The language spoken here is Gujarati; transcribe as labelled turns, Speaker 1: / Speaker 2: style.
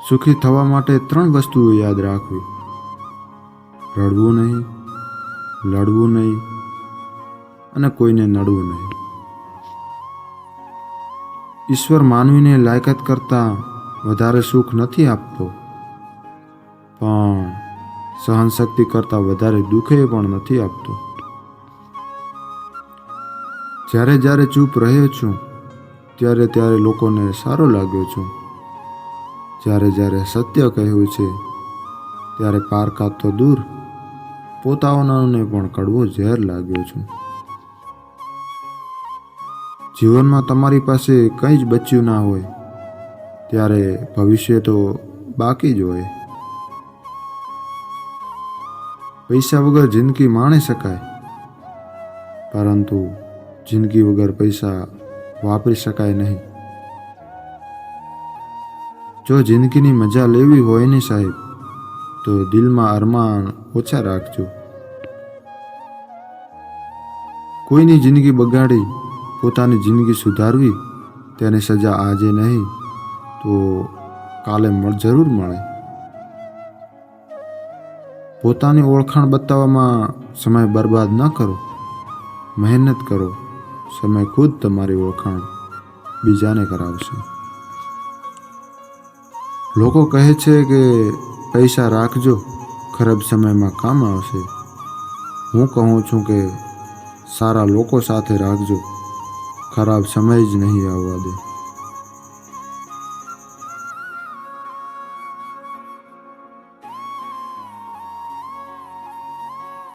Speaker 1: સુખી થવા માટે 3 વસ્તુઓ યાદ રાખવી: રડવું નહીં, લડવું નહીં અને કોઈને નડવું નહીં. ઈશ્વર માનવીને લાયકાત કરતાં વધારે સુખ નથી આપતો, પણ સહનશક્તિ કરતાં વધારે દુઃખે પણ નથી આપતો. જ્યારે જ્યારે ચૂપ રહ્યો છું ત્યારે ત્યારે લોકોને સારો લાગ્યો છું. જ્યારે જ્યારે સત્ય કહ્યું છે ત્યારે પારકા તો દૂર, પોતાઓને પણ કડવો ઝેર લાગ્યો છું. જીવનમાં તમારી પાસે કંઈ જ બચ્યું ના હોય ત્યારે ભવિષ્ય તો બાકી જ હોય. પૈસા વગર જિંદગી માણી શકાય, પરંતુ જિંદગી વગર પૈસા વાપરી શકાય નહીં. જો જિંદગીની મજા લેવી હોય ને સાહેબ, તો દિલમાં અરમાન ઓછા રાખજો. કોઈની જિંદગી બગાડી પોતાની જિંદગી સુધારવી, તેની સજા આજે નહીં તો કાલે જરૂર મળે. પોતાની ઓળખાણ બતાવવામાં સમય બરબાદ ન કરો, મહેનત કરો. સમય ખુદ તમારી ઓળખાણ બીજાને કરાવશે. લોકો કહે છે કે પૈસા રાખજો, ખરાબ સમયમાં કામ આવશે. હું કહું છું કે સારા લોકો સાથે રાખજો, ખરાબ સમય જ નહીં આવવા દે.